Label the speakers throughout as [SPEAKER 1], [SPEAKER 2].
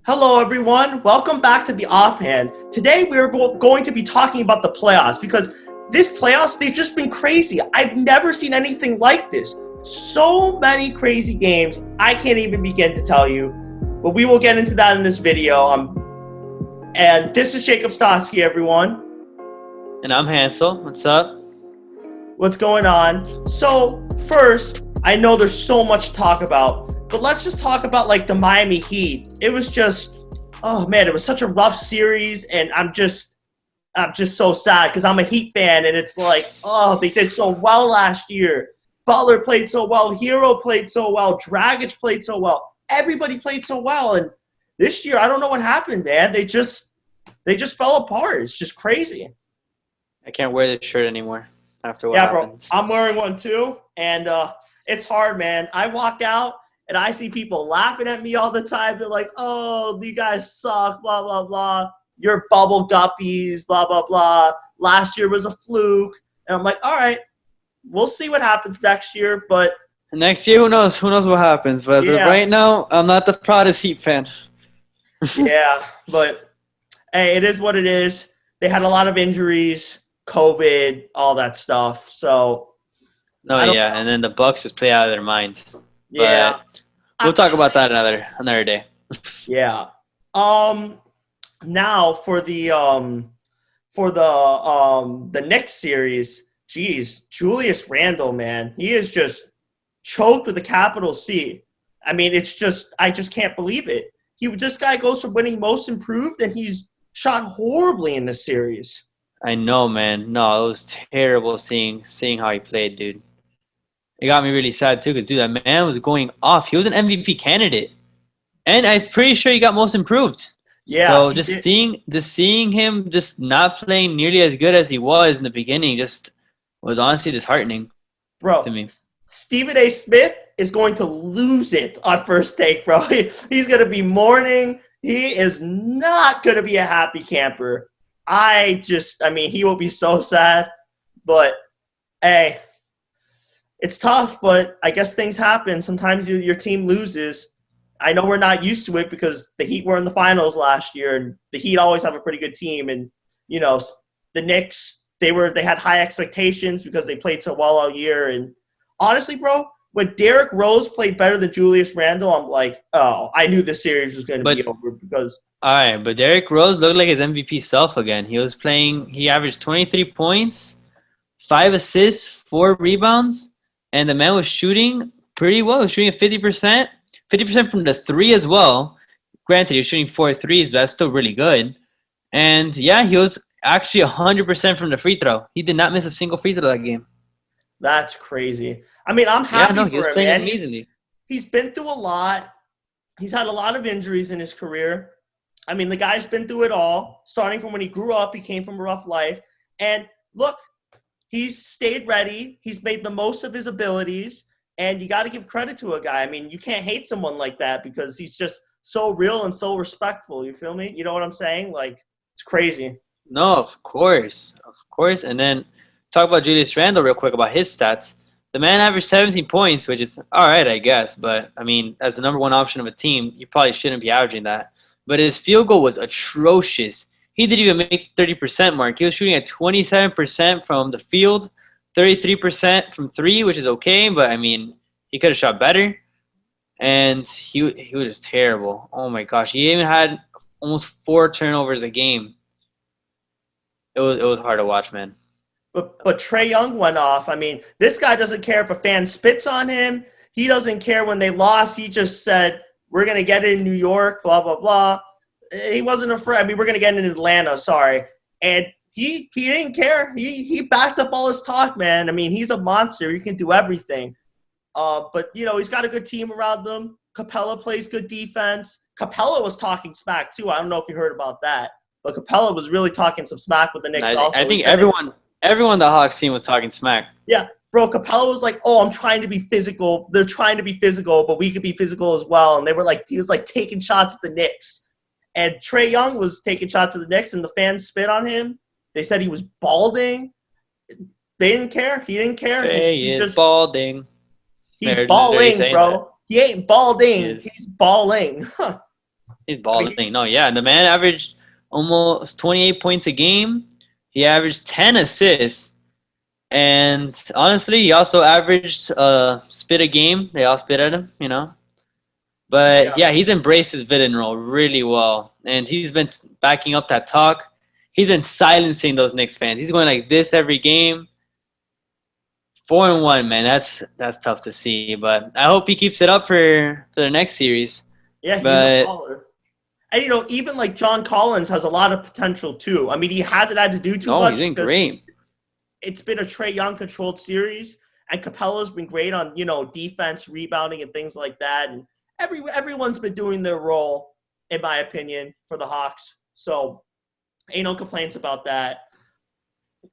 [SPEAKER 1] Hello, everyone. Welcome back to the Offhand. Today, we're going to be talking about the playoffs because this playoffs, they've just been crazy. I've never seen anything like this. So many crazy games, I can't even begin to tell you. But we will get into that in this video. And this is Jacob Stotsky, everyone.
[SPEAKER 2] And I'm Hansel. What's up?
[SPEAKER 1] What's going on? So, first, I know there's so much to talk about. But let's just talk about, the Miami Heat. It was just, oh, man, it was such a rough series, and I'm just so sad because I'm a Heat fan, and it's like, oh, they did so well last year. Butler played so well. Hero played so well. Dragic played so well. Everybody played so well, and this year, I don't know what happened, man. They just fell apart. It's just crazy.
[SPEAKER 2] I can't wear this shirt anymore after what
[SPEAKER 1] Yeah,
[SPEAKER 2] happened.
[SPEAKER 1] bro, I'm wearing one too, and it's hard, man. I walk out, and I see people laughing at me all the time. They're like, oh, you guys suck, blah, blah, blah. You're bubble guppies, blah, blah, blah. Last year was a fluke. And I'm like, all right, we'll see what happens next year. But
[SPEAKER 2] Next year, who knows? Who knows what happens? But as of right now, I'm not the proudest Heat fan.
[SPEAKER 1] Yeah, but, hey, it is what it is. They had a lot of injuries, COVID, all that stuff. So,
[SPEAKER 2] And then the Bucks just play out of their minds.
[SPEAKER 1] Yeah.
[SPEAKER 2] But we'll talk about that another day.
[SPEAKER 1] Yeah. Now for the Knicks series, geez, Julius Randle, man, he is just choked with a capital C. I mean, I just can't believe it. This guy goes from winning Most Improved, and he's shot horribly in this series.
[SPEAKER 2] I know, man. No, it was terrible seeing how he played, dude. It got me really sad too, because dude, that man was going off. He was an MVP candidate, and I'm pretty sure he got Most Improved.
[SPEAKER 1] Yeah.
[SPEAKER 2] So just seeing him just not playing nearly as good as he was in the beginning just was honestly disheartening,
[SPEAKER 1] bro,
[SPEAKER 2] to me.
[SPEAKER 1] Stephen A. Smith is going to lose it on First Take, bro. He's going to be mourning. He is not going to be a happy camper. He will be so sad. But, hey, it's tough, but I guess things happen. Sometimes your team loses. I know we're not used to it because the Heat were in the finals last year, and the Heat always have a pretty good team. And, the Knicks, they had high expectations because they played so well all year. And honestly, bro, when Derrick Rose played better than Julius Randle, I'm like, oh, I knew this series was going to be over because –
[SPEAKER 2] all right, but Derrick Rose looked like his MVP self again. He averaged 23 points, 5 assists, 4 rebounds, and the man was shooting pretty well. He was shooting at 50%. 50% from the three as well. Granted, he was shooting 4 threes, but that's still really good. And, yeah, he was actually 100% from the free throw. He did not miss a single free throw that game.
[SPEAKER 1] That's crazy. I mean, I'm happy for him, man. He's been through a lot. He's had a lot of injuries in his career. I mean, the guy's been through it all. Starting from when he grew up, he came from a rough life. And, look, he's stayed ready. He's made the most of his abilities. And you got to give credit to a guy. I mean, you can't hate someone like that because he's just so real and so respectful. You feel me? You know what I'm saying? It's crazy.
[SPEAKER 2] No, of course. Of course. And then talk about Julius Randle real quick about his stats. The man averaged 17 points, which is all right, I guess. But, I mean, as the number one option of a team, you probably shouldn't be averaging that. But his field goal was atrocious. He didn't even make 30% mark. He was shooting at 27% from the field. 33% from three, which is okay, but I mean, he could have shot better. And he was just terrible. Oh my gosh, he even had almost 4 turnovers a game. It was hard to watch, man.
[SPEAKER 1] But Trae Young went off. I mean, this guy doesn't care if a fan spits on him. He doesn't care when they lost. He just said, we're going to get it in New York, blah, blah, blah. He wasn't afraid. I mean, we're going to get it in Atlanta, sorry. And he didn't care. He backed up all his talk, man. I mean, he's a monster. He can do everything. But, he's got a good team around him. Capella plays good defense. Capella was talking smack, too. I don't know if you heard about that. But Capella was really talking some smack with the Knicks also.
[SPEAKER 2] I think everyone on the Hawks team was talking smack.
[SPEAKER 1] Yeah. Bro, Capella was like, oh, I'm trying to be physical. They're trying to be physical, but we could be physical as well. And he was taking shots at the Knicks. And Trae Young was taking shots at the Knicks, and the fans spit on him. They said he was balding. They didn't care. He didn't care.
[SPEAKER 2] He is balding.
[SPEAKER 1] He's balling, bro. He ain't balding. He's balling. Huh.
[SPEAKER 2] He's
[SPEAKER 1] I mean,
[SPEAKER 2] balling. No, yeah, the man averaged almost 28 points a game. He averaged 10 assists. And honestly, he also averaged spit a game. They all spit at him, you know. But
[SPEAKER 1] yeah.
[SPEAKER 2] yeah, he's embraced his villain role really well, and he's been backing up that talk. He's been silencing those Knicks fans. He's going like this every game. 4-1, man. That's tough to see, but I hope he keeps it up for the next series.
[SPEAKER 1] Yeah, he's a
[SPEAKER 2] But
[SPEAKER 1] baller. And, even like John Collins has a lot of potential too. I mean, he hasn't had to do too
[SPEAKER 2] no, he's
[SPEAKER 1] much
[SPEAKER 2] doing
[SPEAKER 1] because
[SPEAKER 2] great.
[SPEAKER 1] it's been a Trae Young controlled series, and Capella's been great on, defense, rebounding, and things like that. And everyone's been doing their role, in my opinion, for the Hawks. So ain't no complaints about that.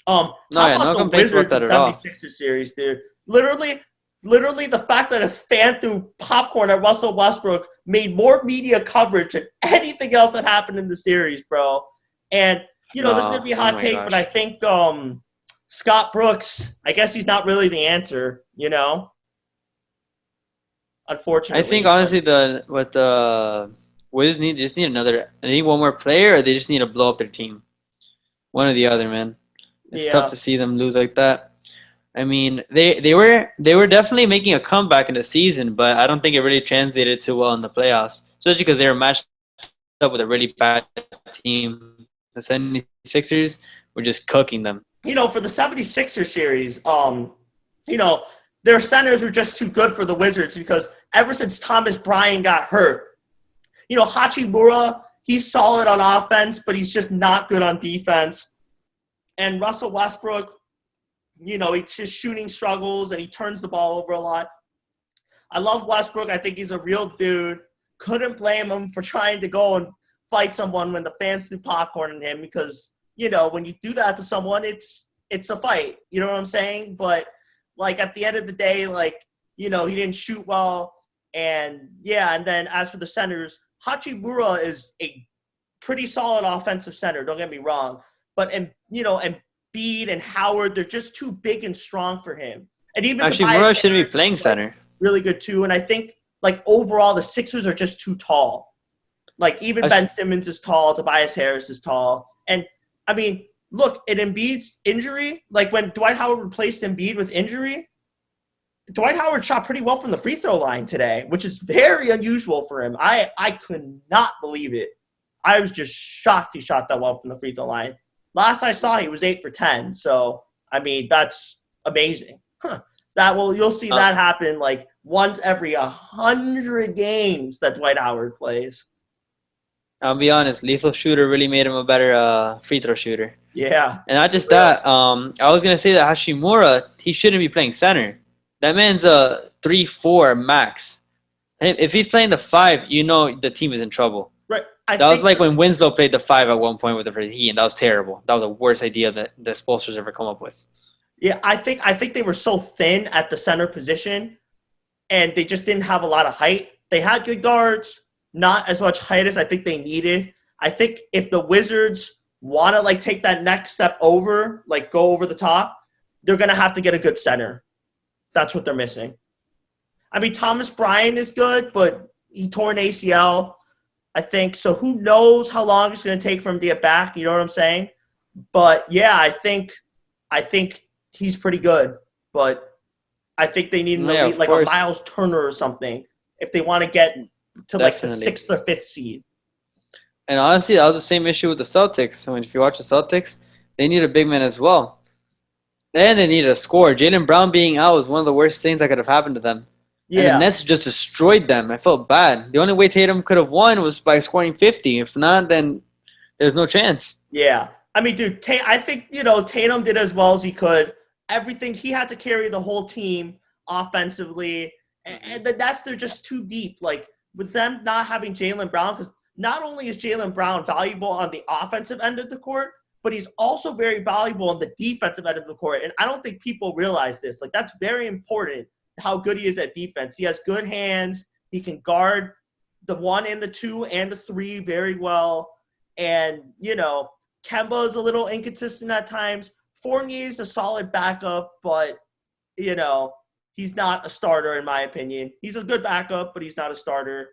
[SPEAKER 1] How
[SPEAKER 2] No, yeah,
[SPEAKER 1] about
[SPEAKER 2] no
[SPEAKER 1] the
[SPEAKER 2] complaints about
[SPEAKER 1] Wizards and
[SPEAKER 2] that at all.
[SPEAKER 1] 76ers series, dude? Literally, the fact that a fan threw popcorn at Russell Westbrook made more media coverage than anything else that happened in the series, bro. And, this is going to
[SPEAKER 2] No,
[SPEAKER 1] be a
[SPEAKER 2] oh
[SPEAKER 1] hot
[SPEAKER 2] my
[SPEAKER 1] take, but
[SPEAKER 2] gosh.
[SPEAKER 1] I think Scott Brooks, I guess he's not really the answer,
[SPEAKER 2] I think
[SPEAKER 1] unfortunately. But,
[SPEAKER 2] honestly, the Wiz just need another. They need one more player, or they just need to blow up their team. One or the other, man. It's tough
[SPEAKER 1] yeah.
[SPEAKER 2] to see them lose like that. I mean, they were definitely making a comeback in the season, but I don't think it really translated too well in the playoffs, especially because they were matched up with a really bad team. The 76ers were just cooking them.
[SPEAKER 1] For the 76ers series, their centers were just too good for the Wizards because ever since Thomas Bryant got hurt, Hachimura, he's solid on offense, but he's just not good on defense. And Russell Westbrook, he's just shooting struggles and he turns the ball over a lot. I love Westbrook. I think he's a real dude. Couldn't blame him for trying to go and fight someone when the fans threw popcorn at him because, when you do that to someone, it's a fight. You know what I'm saying? But, at the end of the day, he didn't shoot well. And, and then as for the centers, Hachimura is a pretty solid offensive center. Don't get me wrong. But, and Embiid and Howard, they're just too big and strong for him. And even
[SPEAKER 2] Actually,
[SPEAKER 1] Tobias
[SPEAKER 2] Mura shouldn't be
[SPEAKER 1] Harris
[SPEAKER 2] playing
[SPEAKER 1] is,
[SPEAKER 2] center.
[SPEAKER 1] really good too. And I think, overall, the Sixers are just too tall. Even Ben Simmons is tall. Tobias Harris is tall. And, I mean, look, at Embiid's injury, when Dwight Howard replaced Embiid with injury, Dwight Howard shot pretty well from the free throw line today, which is very unusual for him. I could not believe it. I was just shocked he shot that well from the free throw line. Last I saw, he was 8 for 10. So, I mean, that's amazing. You'll see that happen once every 100 games that Dwight Howard plays.
[SPEAKER 2] I'll be honest, lethal shooter really made him a better free throw shooter.
[SPEAKER 1] Yeah.
[SPEAKER 2] And not just that, I was gonna say that Hashimura, he shouldn't be playing center. That man's a 3-4 max. If he's playing the 5, the team is in trouble.
[SPEAKER 1] Right.
[SPEAKER 2] That was like when Winslow played the 5 at one point with the Heat, and that was terrible. That was the worst idea that the Spolsters ever come up with.
[SPEAKER 1] Yeah, I think they were so thin at the center position, and they just didn't have a lot of height. They had good guards, not as much height as I think they needed. I think if the Wizards want to take that next step over, go over the top, they're gonna have to get a good center. That's what they're missing. I mean, Thomas Bryant is good, but he tore an ACL, I think. So who knows how long it's going to take for him to get back? You know what I'm saying? But yeah, I think he's pretty good. But I think they need an elite, a Miles Turner or something if they want to get to the 6th or 5th seed.
[SPEAKER 2] And honestly, that was the same issue with the Celtics. So if you watch the Celtics, they need a big man as well. And they needed a score. Jaylen Brown being out was one of the worst things that could have happened to them. Yeah. And the Nets just destroyed them. I felt bad. The only way Tatum could have won was by scoring 50. If not, then there's no chance.
[SPEAKER 1] Yeah. I mean, dude, I think, Tatum did as well as he could. Everything, he had to carry the whole team offensively. And they're just too deep. With them not having Jaylen Brown, because not only is Jaylen Brown valuable on the offensive end of the court, but he's also very valuable on the defensive end of the court. And I don't think people realize this. That's very important, how good he is at defense. He has good hands. He can guard the 1 and the 2 and the 3 very well. And, Kemba is a little inconsistent at times. Fournier is a solid backup, but, he's not a starter in my opinion. He's a good backup, but he's not a starter.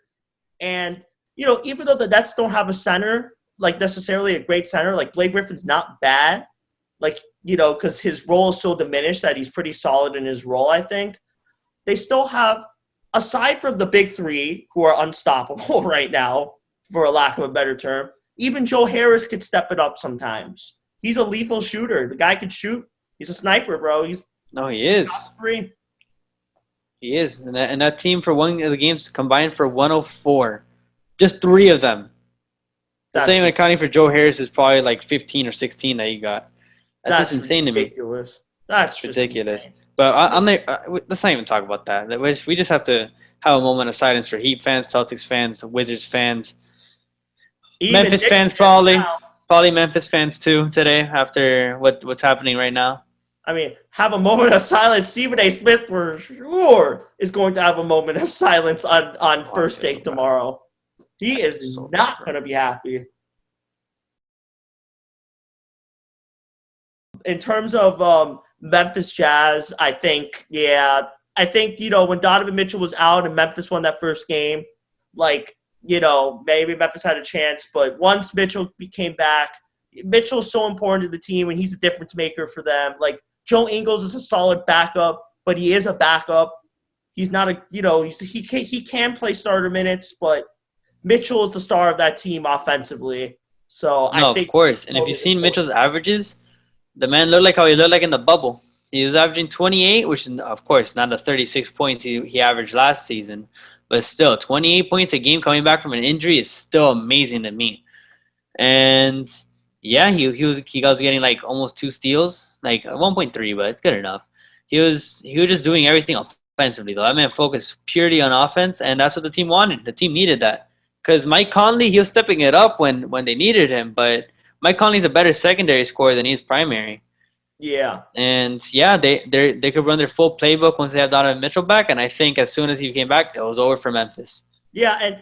[SPEAKER 1] And even though the Nets don't have a center, like necessarily a great center, like Blake Griffin's not bad, like, because his role is so diminished that he's pretty solid in his role, I think. They still have, aside from the big three who are unstoppable right now, for a lack of a better term, even Joe Harris could step it up sometimes. He's a lethal shooter. The guy could shoot. He's a sniper, bro. He
[SPEAKER 2] is.
[SPEAKER 1] Top three.
[SPEAKER 2] He is. And that team for one of the games combined for 104. Just 3 of them. The same accounting for Joe Harris is probably like 15 or 16 that he got. That's just insane
[SPEAKER 1] ridiculous.
[SPEAKER 2] To me.
[SPEAKER 1] That's
[SPEAKER 2] ridiculous.
[SPEAKER 1] Insane.
[SPEAKER 2] But let's not even talk about that. We just have to have a moment of silence for Heat fans, Celtics fans, Wizards fans, even Memphis fans probably Memphis fans too today after what's happening right now.
[SPEAKER 1] I mean, have a moment of silence. Stephen A. Smith for sure is going to have a moment of silence on first take tomorrow. He is not going to be happy. In terms of Memphis Jazz, I think, when Donovan Mitchell was out and Memphis won that first game, maybe Memphis had a chance. But once Mitchell came back, Mitchell's so important to the team, and he's a difference maker for them. Like, Joe Ingles is a solid backup, but he is a backup. He's not he can play starter minutes, but Mitchell is the star of that team offensively. So I think,
[SPEAKER 2] of course. And if you've seen Mitchell's averages, the man looked like how he looked like in the bubble. He was averaging 28, which is, of course, not the 36 points he averaged last season. But still, 28 points a game coming back from an injury is still amazing to me. And, yeah, he was getting, like, almost 2 steals. Like, 1.3, but it's good enough. He was just doing everything offensively, though. That man focused purely on offense, and that's what the team wanted. The team needed that. Because Mike Conley, he was stepping it up when they needed him, but Mike Conley's a better secondary scorer than he is primary.
[SPEAKER 1] Yeah.
[SPEAKER 2] And, yeah, they could run their full playbook once they have Donovan Mitchell back, and I think as soon as he came back, it was over for Memphis.
[SPEAKER 1] Yeah, and,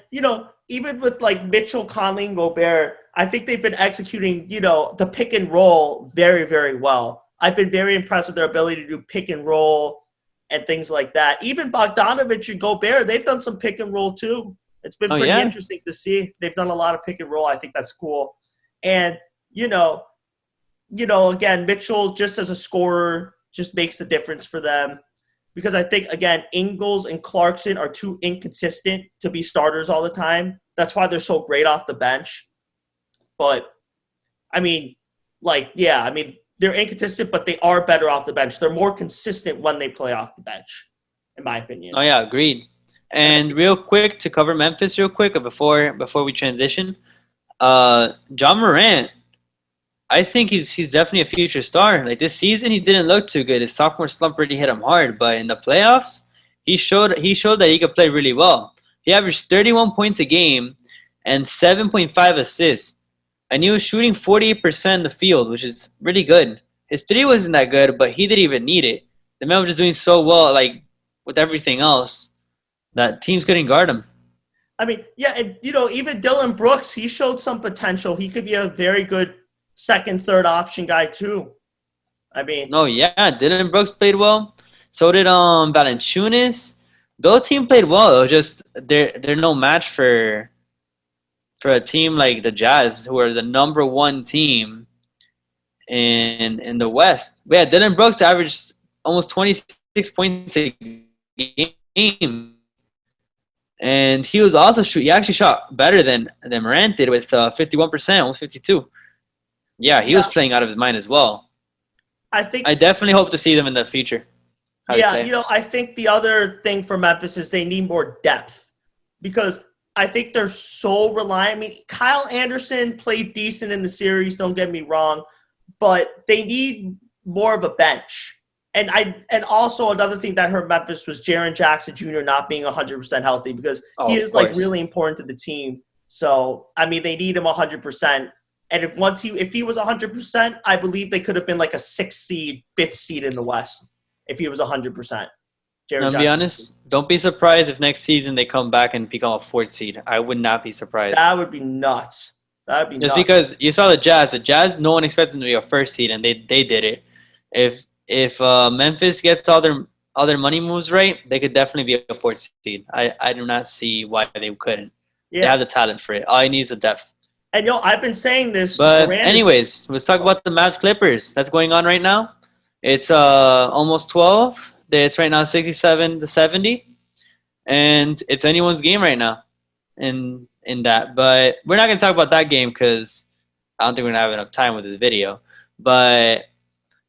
[SPEAKER 1] even with, like, Mitchell, Conley, and Gobert, I think they've been executing, the pick and roll very, very well. I've been very impressed with their ability to do pick and roll and things like that. Even Bogdanovich and Gobert, they've done some pick and roll too. It's been pretty interesting to see. They've done a lot of pick and roll. I think that's cool. And, again, Mitchell just as a scorer just makes the difference for them. Because I think, again, Ingles and Clarkson are too inconsistent to be starters all the time. That's why they're so great off the bench. But, they're inconsistent, but they are better off the bench. They're more consistent when they play off the bench, in my opinion.
[SPEAKER 2] Oh, yeah, agreed. And real quick, to cover Memphis real quick before we transition, John Morant, I think he's definitely a future star. Like, this season, he didn't look too good. His sophomore slump really hit him hard. But in the playoffs, he showed that he could play really well. He averaged 31 points a game and 7.5 assists. And he was shooting 48% in the field, which is really good. His three wasn't that good, but he didn't even need it. The man was just doing so well, like, with everything else, that teams couldn't guard him.
[SPEAKER 1] And, even Dylan Brooks, he showed some potential. He could be a very good second, third option guy, too.
[SPEAKER 2] Dylan Brooks played well. So did Valanciunas. Those teams played well. It was just they're no match for a team like the Jazz, who are the number 1 team in the West. Yeah, Dylan Brooks averaged almost 26 points a game. And he was also he actually shot better than Morant did with 51%, almost 52. Yeah, he was playing out of his mind as well. I definitely hope to see them in the future.
[SPEAKER 1] I think the other thing for Memphis is they need more depth, because I think they're so reliant. Kyle Anderson played decent in the series, don't get me wrong, but they need more of a bench. And also another thing that hurt Memphis was Jaren Jackson Jr. not being 100% healthy, because he is really important to the team. So, they need him 100%. And if he was 100%, I believe they could have been like a 6th seed, 5th seed in the West if he was 100%.
[SPEAKER 2] To be honest, don't be surprised if next season they come back and become a 4th seed. I would not be surprised.
[SPEAKER 1] That would be nuts.
[SPEAKER 2] Just because you saw the Jazz. The Jazz, no one expected them to be a 1st seed, and they did it. If Memphis gets all their money moves right, they could definitely be a 4th seed. I do not see why they couldn't. They
[SPEAKER 1] Yeah.
[SPEAKER 2] have the talent for it. All he needs is depth.
[SPEAKER 1] And I've been saying this for
[SPEAKER 2] But
[SPEAKER 1] Rand.
[SPEAKER 2] anyways, let's talk about the Mavs Clippers. That's going on right now. It's almost 12. It's right now 67-70, and it's anyone's game right now in that. But we're not gonna talk about that game because I don't think we're gonna have enough time with this video. But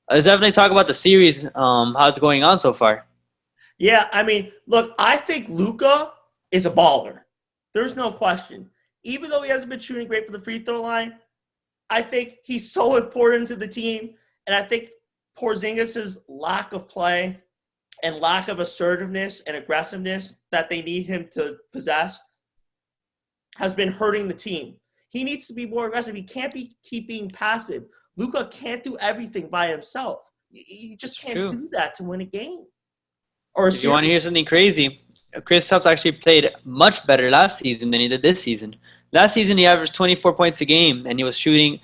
[SPEAKER 2] let's definitely talk about the series, how it's going on so far.
[SPEAKER 1] Yeah, I mean, look, I think Luka is a baller. There's no question. Even though he hasn't been shooting great for the free throw line, I think he's so important to the team. And I think Porzingis' lack of play and lack of assertiveness and aggressiveness that they need him to possess has been hurting the team. He needs to be more aggressive. He can't keep being passive. Luka can't do everything by himself. You just can't do that to win a game. Or
[SPEAKER 2] if you want to hear something crazy, Kristaps actually played much better last season than he did this season. Last season, he averaged 24 points a game, and he was shooting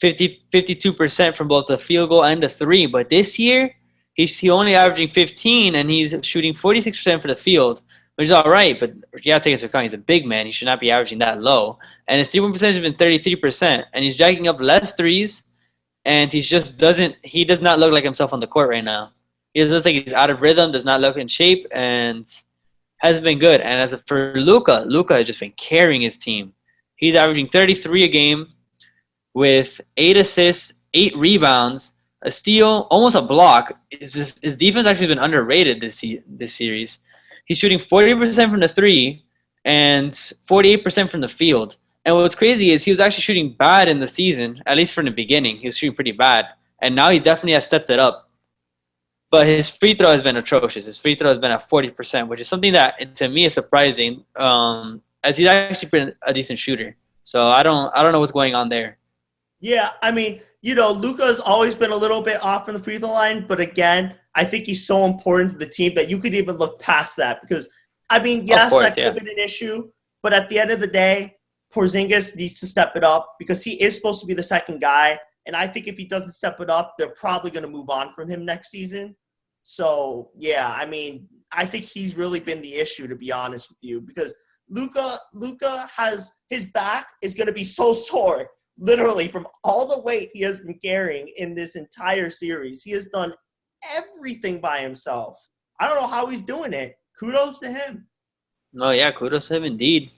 [SPEAKER 2] 52% from both the field goal and the three. But this year, he's only averaging 15, and he's shooting 46% for the field, which is all right. But you have to take into account he's a big man. He should not be averaging that low. And his three-point percentage has been 33%, and he's jacking up less threes, and he does not look like himself on the court right now. He looks like he's out of rhythm, does not look in shape, and hasn't been good. And for Luka has just been carrying his team. He's averaging 33 a game with 8 assists, 8 rebounds, a steal, almost a block. His defense actually been underrated this series. He's shooting 40% from the three and 48% from the field. And what's crazy is he was actually shooting bad in the season, at least from the beginning. He was shooting pretty bad. And now he definitely has stepped it up. But his free throw has been atrocious. His free throw has been at 40%, which is something that, to me, is surprising, as he's actually been a decent shooter. So I don't know what's going on there.
[SPEAKER 1] Yeah, I mean, Luka's always been a little bit off from the free throw line, but again, I think he's so important to the team that you could even look past that because, I mean, yes, that could have been an issue, but at the end of the day, Porzingis needs to step it up because he is supposed to be the second guy. And I think if he doesn't step it up, they're probably going to move on from him next season. So, yeah, I mean, I think he's really been the issue, to be honest with you, because Luka has – his back is going to be so sore, literally, from all the weight he has been carrying in this entire series. He has done everything by himself. I don't know how he's doing it. Kudos to him.
[SPEAKER 2] No, yeah, kudos to him indeed.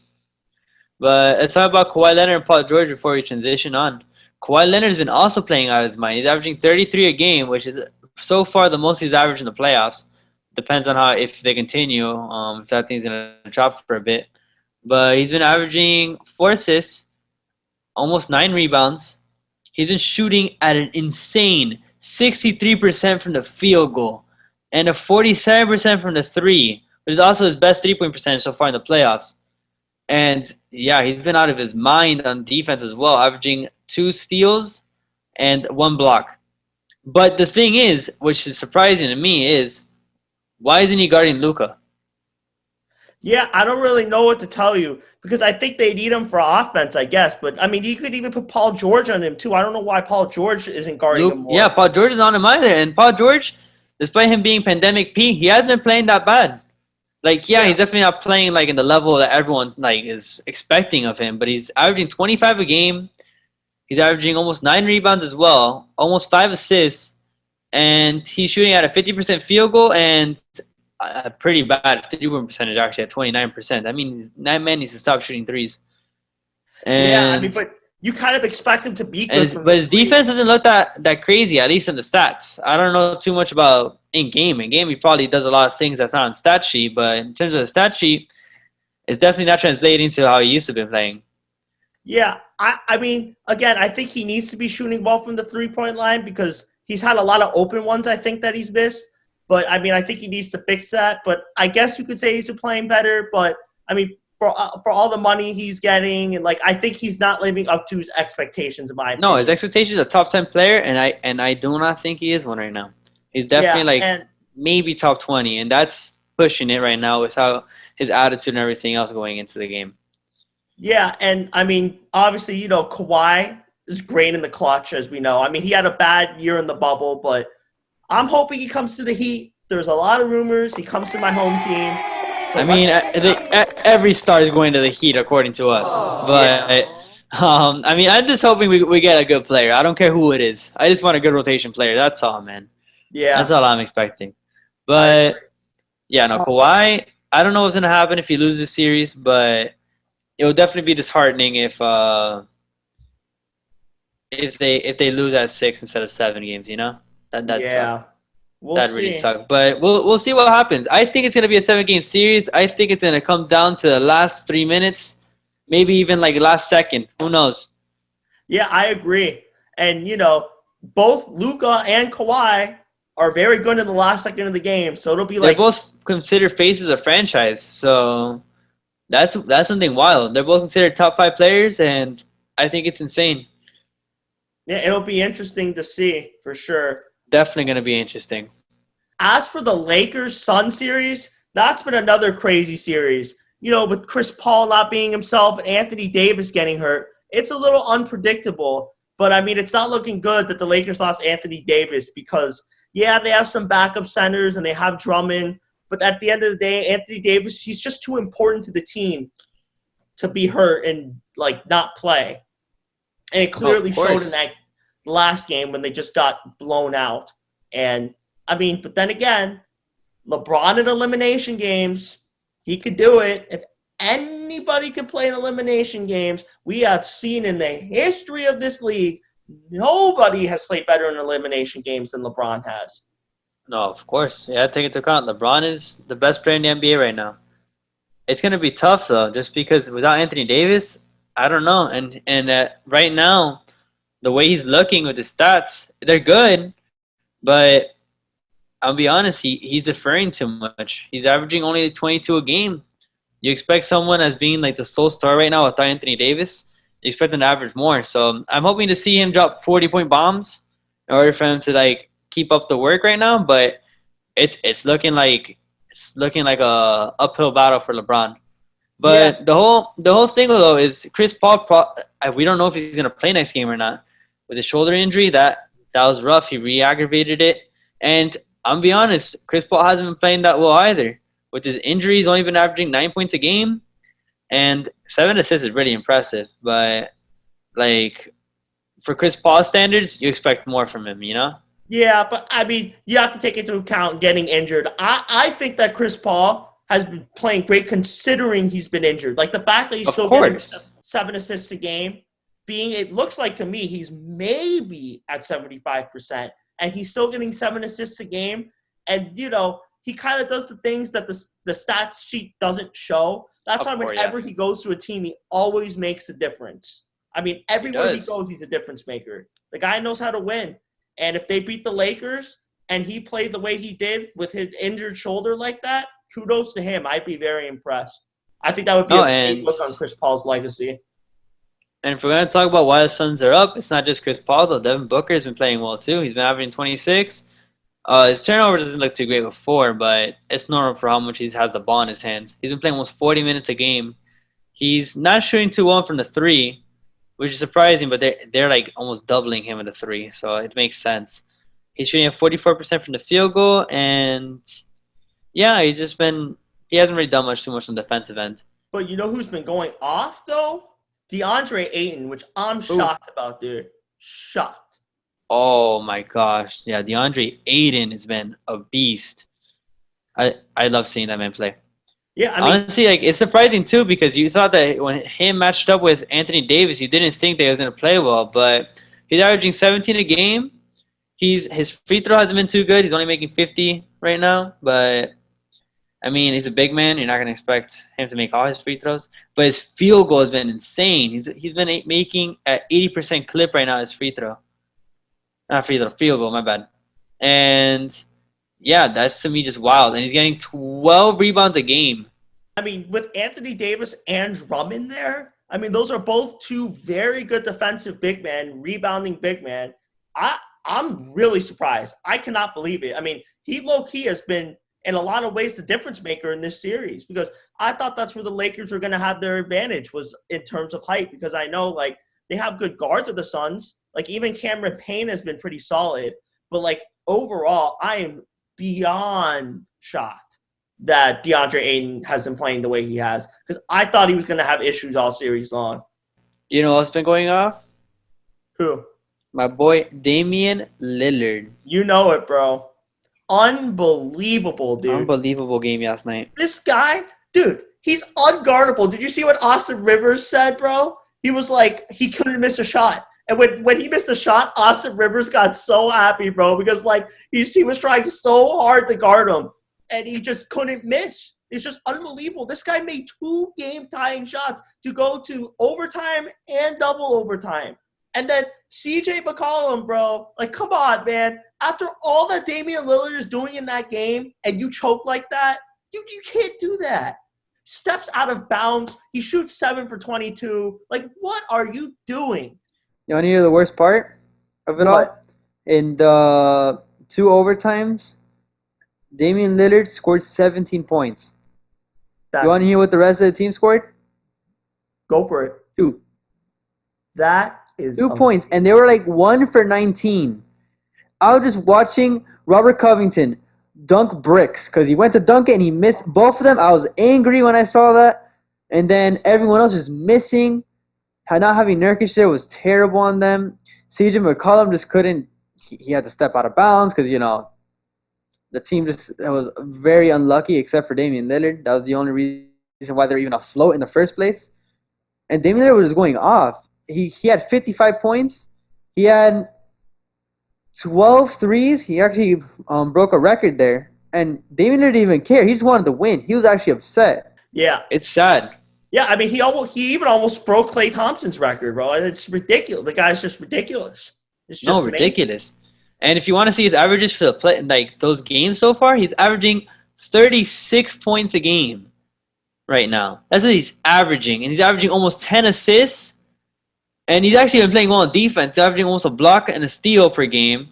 [SPEAKER 2] But let's talk about Kawhi Leonard and Paul George before we transition on. Kawhi Leonard has been also playing out of his mind. He's averaging 33 a game, which is so far the most he's averaged in the playoffs. Depends on if they continue, if that thing's going to drop for a bit. But he's been averaging 4 assists, almost 9 rebounds. He's been shooting at an insane 63% from the field goal and a 47% from the three, which is also his best three-point percentage so far in the playoffs. And, yeah, he's been out of his mind on defense as well, averaging 2 steals and 1 block. But the thing is, which is surprising to me, is why isn't he guarding Luka?
[SPEAKER 1] Yeah, I don't really know what to tell you because I think they need him for offense, I guess. But, I mean, you could even put Paul George on him, too. I don't know why Paul George isn't guarding him more.
[SPEAKER 2] Yeah, Paul George is on him either. And Paul George, despite him being pandemic P, he hasn't been playing that bad. He's definitely not playing, in the level that everyone, is expecting of him. But he's averaging 25 a game. He's averaging almost 9 rebounds as well, almost 5 assists. And he's shooting at a 50% field goal and a pretty bad 3-point percentage, actually, at 29%. I mean, that man needs to stop shooting threes.
[SPEAKER 1] But you kind of expect him to be good.
[SPEAKER 2] But his defense doesn't look that crazy, at least in the stats. I don't know too much about in-game. In-game, he probably does a lot of things that's not on stat sheet, but in terms of the stat sheet, it's definitely not translating to how he used to be playing.
[SPEAKER 1] Yeah, I mean, again, I think he needs to be shooting ball from the three-point line because he's had a lot of open ones, I think, that he's missed. But, I mean, I think he needs to fix that. But I guess you could say he's playing better. But, I mean, for all the money he's getting, and, I think he's not living up to his expectations, in my opinion.
[SPEAKER 2] No, his expectations are a top 10 player, and I do not think he is one right now. He's definitely, maybe top 20, and that's pushing it right now with how his attitude and everything else going into the game.
[SPEAKER 1] Yeah, and, I mean, obviously, Kawhi is great in the clutch, as we know. I mean, he had a bad year in the bubble, but I'm hoping he comes to the Heat. There's a lot of rumors. He comes to my home team. So
[SPEAKER 2] I mean, every star is going to the Heat according to us.
[SPEAKER 1] yeah,
[SPEAKER 2] But I mean, I'm just hoping we get a good player. I don't care who it is. I just want a good rotation player. That's all, man. That's
[SPEAKER 1] yeah,
[SPEAKER 2] all I'm expecting.
[SPEAKER 1] I
[SPEAKER 2] But yeah, no, Kawhi. I don't know what's gonna happen if he loses this series, but it will definitely be disheartening if they lose at 6 instead of 7 games. You know, that suck.
[SPEAKER 1] yeah. We'll
[SPEAKER 2] That really
[SPEAKER 1] see.
[SPEAKER 2] sucked. But we'll see what happens. I think it's gonna be a 7 game series. I think it's gonna come down to the last 3 minutes, maybe even like last second. Who knows?
[SPEAKER 1] Yeah, I agree. And both Luka and Kawhi are very good in the last second of the game. So it'll be
[SPEAKER 2] They're
[SPEAKER 1] like,
[SPEAKER 2] both considered faces of franchise, so that's something wild. They're both considered top 5 players, and I think it's insane.
[SPEAKER 1] yeah, it'll be interesting to see for sure.
[SPEAKER 2] Definitely gonna be interesting.
[SPEAKER 1] As for the Lakers Sun series, that's been another crazy series. With Chris Paul not being himself and Anthony Davis getting hurt, it's a little unpredictable. But I mean, it's not looking good that the Lakers lost Anthony Davis because, yeah, they have some backup centers and they have Drummond. But at the end of the day, Anthony Davis, he's just too important to the team to be hurt and not play. And it
[SPEAKER 2] Oh, of
[SPEAKER 1] clearly showed in
[SPEAKER 2] course.
[SPEAKER 1] that last game when they just got blown out. And I mean, but then again, LeBron in elimination games, he could do it. If anybody could play in elimination games, we have seen in the history of this league, nobody has played better in elimination games than LeBron has.
[SPEAKER 2] No, of course. Yeah, take into account LeBron is the best player in the NBA right now. It's gonna be tough though, just because without Anthony Davis, I don't know. And right now, the way he's looking with his stats, they're good, but I'll be honest, he's deferring too much. He's averaging only 22 a game. You expect someone as being like the sole star right now without Anthony Davis, you expect him to average more. So I'm hoping to see him drop 40-point bombs in order for him to like keep up the work right now. But it's looking like a uphill battle for LeBron.
[SPEAKER 1] Yeah,
[SPEAKER 2] But the whole thing though is Chris Paul. We don't know if he's gonna play next game or not with his shoulder injury. That was rough. He re-aggravated it, and I'm be honest, Chris Paul hasn't been playing that well either. With his injury, he's only been averaging 9 points a game, and 7 assists is really impressive. But like for Chris Paul standards, you expect more from him. You know?
[SPEAKER 1] yeah, but I mean, you have to take into account getting injured. I think that Chris Paul has been playing great considering he's been injured. Like the fact that he's
[SPEAKER 2] Of
[SPEAKER 1] still getting
[SPEAKER 2] course.
[SPEAKER 1] 7 assists a game, it looks like to me he's maybe at 75%, and he's still getting 7 assists a game. And he kind of does the things that the stats sheet doesn't show. That's
[SPEAKER 2] Of
[SPEAKER 1] why
[SPEAKER 2] course, yeah.
[SPEAKER 1] whenever he goes to a team, he always makes a difference. I mean,
[SPEAKER 2] He
[SPEAKER 1] everywhere he
[SPEAKER 2] does.
[SPEAKER 1] goes, he's a difference maker. The guy knows how to win. And if they beat the Lakers and he played the way he did with his injured shoulder like that, kudos to him. I'd be very impressed. I think that would be
[SPEAKER 2] No,
[SPEAKER 1] a great
[SPEAKER 2] and
[SPEAKER 1] look on Chris Paul's legacy.
[SPEAKER 2] And if we're going to talk about why the Suns are up, it's not just Chris Paul, though. Devin Booker has been playing well, too. He's been averaging 26. His turnover doesn't look too great before, but it's normal for how much he has the ball in his hands. He's been playing almost 40 minutes a game. He's not shooting too well from the three, which is surprising, but they're like almost doubling him in the three, so it makes sense. He's shooting at 44% from the field goal, and yeah, he hasn't really done too much on the defensive end.
[SPEAKER 1] But you know who's been going off, though? DeAndre Ayton, which I'm
[SPEAKER 2] Ooh.
[SPEAKER 1] shocked about, dude. Shocked.
[SPEAKER 2] Oh my gosh. Yeah, DeAndre Ayton has been a beast. I love seeing that man play.
[SPEAKER 1] Yeah, I mean,
[SPEAKER 2] Honestly, like it's surprising too because you thought that when him matched up with Anthony Davis, you didn't think that he was gonna play well, but he's averaging 17 a game. His free throw hasn't been too good. He's only making 50 right now, but I mean he's a big man. You're not gonna expect him to make all his free throws. But his field goal has been insane. He's been making at 80% clip right now his free throw. Not free throw, field goal, my bad. And yeah, that's to me just wild. And he's getting 12 rebounds a game.
[SPEAKER 1] I mean, with Anthony Davis and Drummond there, I mean, those are both two very good defensive big men, rebounding big men. I'm really surprised. I cannot believe it. I mean, he low-key has been, in a lot of ways, the difference maker in this series because I thought that's where the Lakers were going to have their advantage was in terms of height because I know, like, they have good guards of the Suns. Like, even Cameron Payne has been pretty solid. But, like, overall, I am beyond shocked that DeAndre Ayton has been playing the way he has. Because I thought he was going to have issues all series long.
[SPEAKER 2] You know what's been going off?
[SPEAKER 1] Who?
[SPEAKER 2] My boy Damien Lillard.
[SPEAKER 1] You know it, bro. Unbelievable, dude.
[SPEAKER 2] Unbelievable game last night.
[SPEAKER 1] This guy, dude, he's unguardable. Did you see what Austin Rivers said, bro? He was like, he couldn't miss a shot. And when he missed a shot, Austin Rivers got so happy, bro, because like he was trying so hard to guard him, and he just couldn't miss. It's just unbelievable. This guy made 2 game-tying shots to go to overtime and double overtime. And then CJ McCollum, bro, like, come on, man. After all that Damian Lillard is doing in that game, and you choke like that, you can't do that. Steps out of bounds. He shoots 7 for 22. Like, what are you doing?
[SPEAKER 2] You want to hear the worst part of it all? In the 2 overtimes, Damian Lillard scored 17 points. You want to hear what the rest of the team scored?
[SPEAKER 1] Go for it.
[SPEAKER 2] 2.
[SPEAKER 1] That is
[SPEAKER 2] 2 points, and they were like 1 for 19. I was just watching Robert Covington dunk bricks because he went to dunk it and he missed both of them. I was angry when I saw that. And then everyone else was missing. Not having Nurkic there was terrible on them. CJ McCollum just couldn't. He had to step out of bounds because, you know, the team just was very unlucky except for Damian Lillard. That was the only reason why they're even afloat in the first place. And Damian Lillard was going off. He had 55 points. He had 12 threes. He actually broke a record there. And Damian Lillard didn't even care. He just wanted to win. He was actually upset.
[SPEAKER 1] Yeah.
[SPEAKER 2] It's sad.
[SPEAKER 1] Yeah, I mean, he even almost broke Klay Thompson's record, bro. It's ridiculous. The guy's just ridiculous. It's just amazing.
[SPEAKER 2] Ridiculous. And if you want to see his averages for the play, like those games so far, he's averaging 36 points a game right now. That's what he's averaging, and he's averaging almost 10 assists. And he's actually been playing well on defense, averaging almost a block and a steal per game.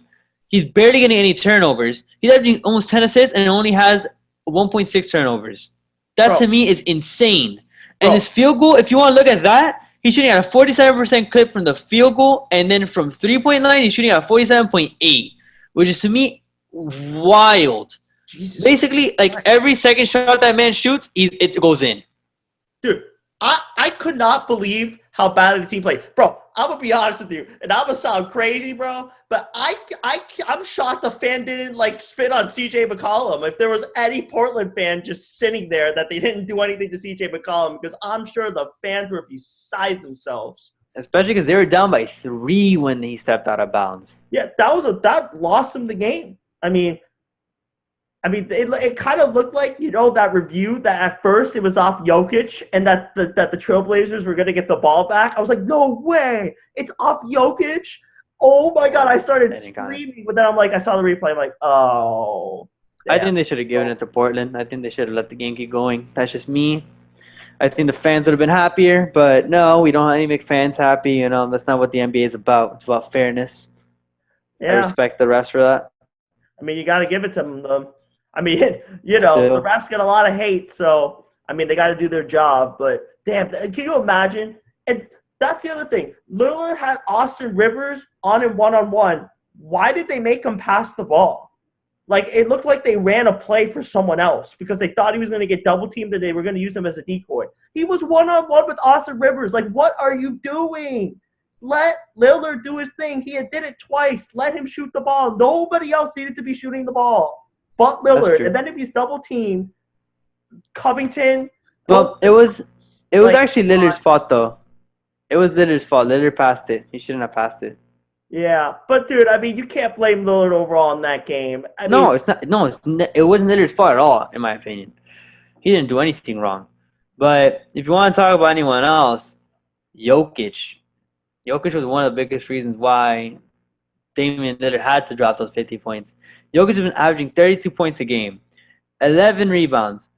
[SPEAKER 2] He's barely getting any turnovers. He's averaging almost 10 assists and only has 1.6 turnovers. That to me is insane. And his field goal, if you want to look at that, he's shooting at a 47% clip from the field goal, and then from 3.9, he's shooting at 47.8, which is to me wild.
[SPEAKER 1] Jesus
[SPEAKER 2] Basically, like every second shot that man shoots, it goes in.
[SPEAKER 1] Dude, I could not believe how badly the team played. Bro, I'm going to be honest with you, and I'm going to sound crazy, bro, but I'm shocked the fan didn't, like, spit on CJ McCollum. If there was any Portland fan just sitting there that they didn't do anything to CJ McCollum, because I'm sure the fans were beside themselves.
[SPEAKER 2] Especially because they were down by 3 when he stepped out of bounds.
[SPEAKER 1] Yeah, that lost them the game. I mean, it kind of looked like, you know, that review that at first it was off Jokic and that the Trailblazers were going to get the ball back. I was like, no way. It's off Jokic. Oh, my God. I started screaming. But then I saw the replay. I'm like, oh. Damn.
[SPEAKER 2] I think they should have given it to Portland. I think they should have let the game keep going. That's just me. I think the fans would have been happier. But no, we don't make fans happy. You know, that's not what the NBA is about. It's about fairness. Yeah. I respect the refs for that.
[SPEAKER 1] I mean, you got to give it to them, though. I mean, you know, the refs get a lot of hate, so, I mean, they got to do their job. But, damn, can you imagine? And that's the other thing. Lillard had Austin Rivers on him one-on-one. Why did they make him pass the ball? Like, it looked like they ran a play for someone else because they thought he was going to get double-teamed and they were going to use him as a decoy. He was one-on-one with Austin Rivers. Like, what are you doing? Let Lillard do his thing. He did it twice. Let him shoot the ball. Nobody else needed to be shooting the ball. But Lillard, and then if he's double teamed, Covington.
[SPEAKER 2] Well, it was actually Lillard's fault though. It was Lillard's fault. Lillard passed it. He shouldn't have passed it.
[SPEAKER 1] Yeah, but dude, I mean, you can't blame Lillard overall in that game.
[SPEAKER 2] No, it's not. No, it wasn't Lillard's fault at all, in my opinion. He didn't do anything wrong. But if you want to talk about anyone else, Jokic was one of the biggest reasons why Damian Lillard had to drop those 50 points. Jokic has been averaging 32 points a game, 11 rebounds.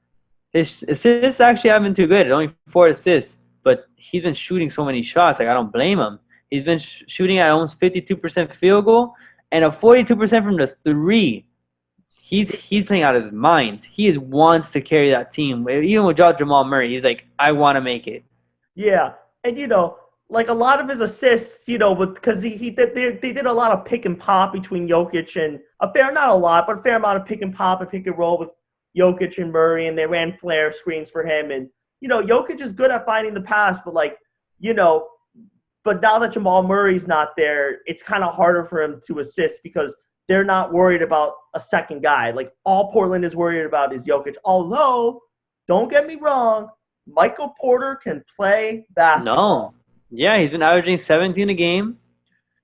[SPEAKER 2] His assists actually haven't been too good. Only 4 assists, but he's been shooting so many shots. Like, I don't blame him. He's been shooting at almost 52% field goal and a 42% from the 3. He's playing out of his mind. He wants to carry that team. Even without Jamal Murray, he's like, I want to make it.
[SPEAKER 1] Yeah, and you know, like a lot of his assists, you know, because they did a lot of pick and pop between Jokic and not a lot, but a fair amount of pick and pop and pick and roll with Jokic and Murray, and they ran flare screens for him. And, Jokic is good at finding the pass, but, but now that Jamal Murray's not there, it's kind of harder for him to assist because they're not worried about a second guy. Like, all Portland is worried about is Jokic. Although, don't get me wrong, Michael Porter can play basketball.
[SPEAKER 2] No. Yeah, he's been averaging 17 a game.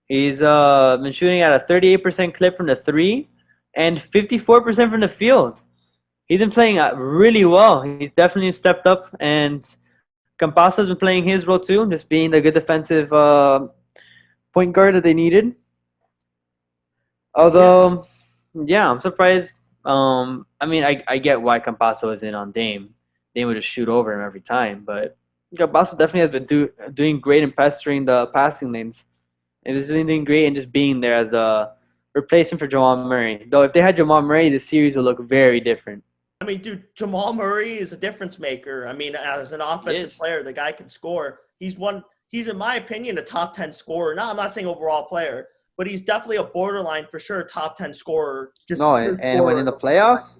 [SPEAKER 2] He's been shooting at a 38% clip from the three and 54% from the field. He's been playing really well. He's definitely stepped up, and Campazzo's been playing his role too, just being the good defensive point guard that they needed. Although, yeah, I'm surprised. I get why Campazzo is in on Dame. Dame would just shoot over him every time, but Campazzo definitely has been doing great in pestering the passing lanes. And he's doing great and just being there as a replacement for Jamal Murray. Though if they had Jamal Murray, the series would look very different.
[SPEAKER 1] I mean, dude, Jamal Murray is a difference maker. I mean, as an offensive player, the guy can score. He's, in my opinion, a top 10 scorer. No, I'm not saying overall player, but he's definitely a borderline for sure top 10 scorer.
[SPEAKER 2] And when in the playoffs,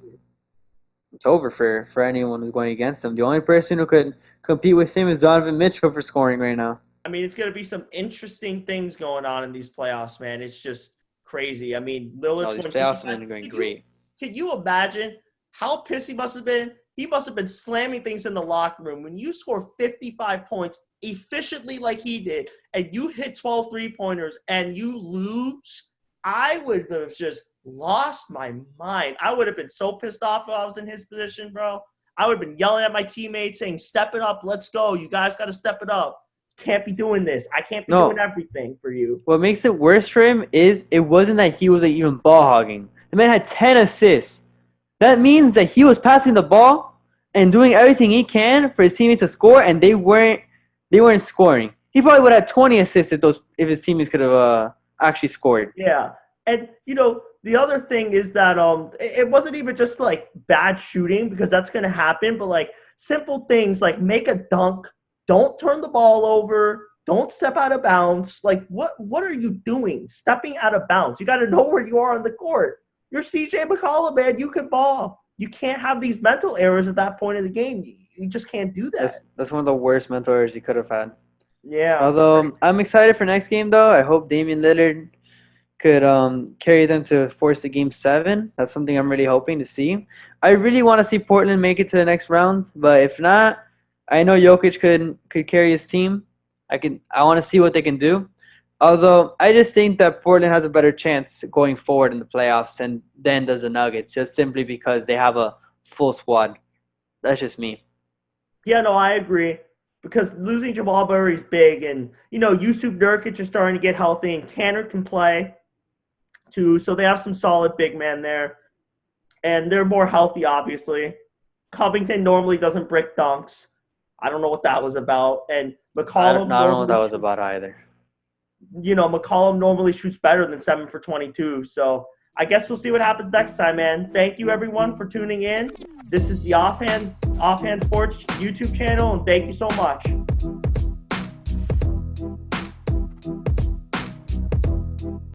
[SPEAKER 2] it's over for anyone who's going against him. The only person who could compete with him is Donovan Mitchell for scoring right now.
[SPEAKER 1] I mean, it's going to be some interesting things going on in these playoffs, man. It's just crazy. I mean, Lillard's
[SPEAKER 2] going great.
[SPEAKER 1] Can you imagine how pissed he must have been? He must have been slamming things in the locker room. When you score 55 points efficiently like he did, and you hit 12 3-pointers and you lose, I would have just lost my mind. I would have been so pissed off if I was in his position, bro. I would have been yelling at my teammates saying, step it up, let's go. You guys got to step it up. Can't be doing this. I can't be doing everything for you.
[SPEAKER 2] What makes it worse for him is it wasn't that he was even ball hogging. The man had 10 assists. That means that he was passing the ball and doing everything he can for his teammates to score, and they weren't scoring. He probably would have 20 assists if his teammates could have actually scored.
[SPEAKER 1] Yeah. And, the other thing is that it wasn't even just, bad shooting, because that's going to happen, but, simple things like make a dunk, don't turn the ball over, don't step out of bounds. What are you doing stepping out of bounds? You got to know where you are on the court. You're CJ McCollum, man. You can ball. You can't have these mental errors at that point in the game. You just can't do that.
[SPEAKER 2] That's one of the worst mental errors he could have had.
[SPEAKER 1] Yeah.
[SPEAKER 2] Although I'm excited for next game, though. I hope Damien Lillard could carry them to force the Game 7. That's something I'm really hoping to see. I really want to see Portland make it to the next round, but if not, I know Jokic could carry his team. I want to see what they can do. Although I just think that Portland has a better chance going forward in the playoffs than does the Nuggets, just simply because they have a full squad. That's just me.
[SPEAKER 1] Yeah, no, I agree. Because losing Jamal Murray is big, and Yusuf Nurkic is starting to get healthy, and Canner can play too. So they have some solid big men there, and they're more healthy, obviously. Covington normally doesn't brick dunks. I don't know what that was about. And McCollum.
[SPEAKER 2] I don't know what that was about either.
[SPEAKER 1] McCollum normally shoots better than 7 for 22. So I guess we'll see what happens next time, man. Thank you, everyone, for tuning in. This is the Offhand Sports YouTube channel, and thank you so much.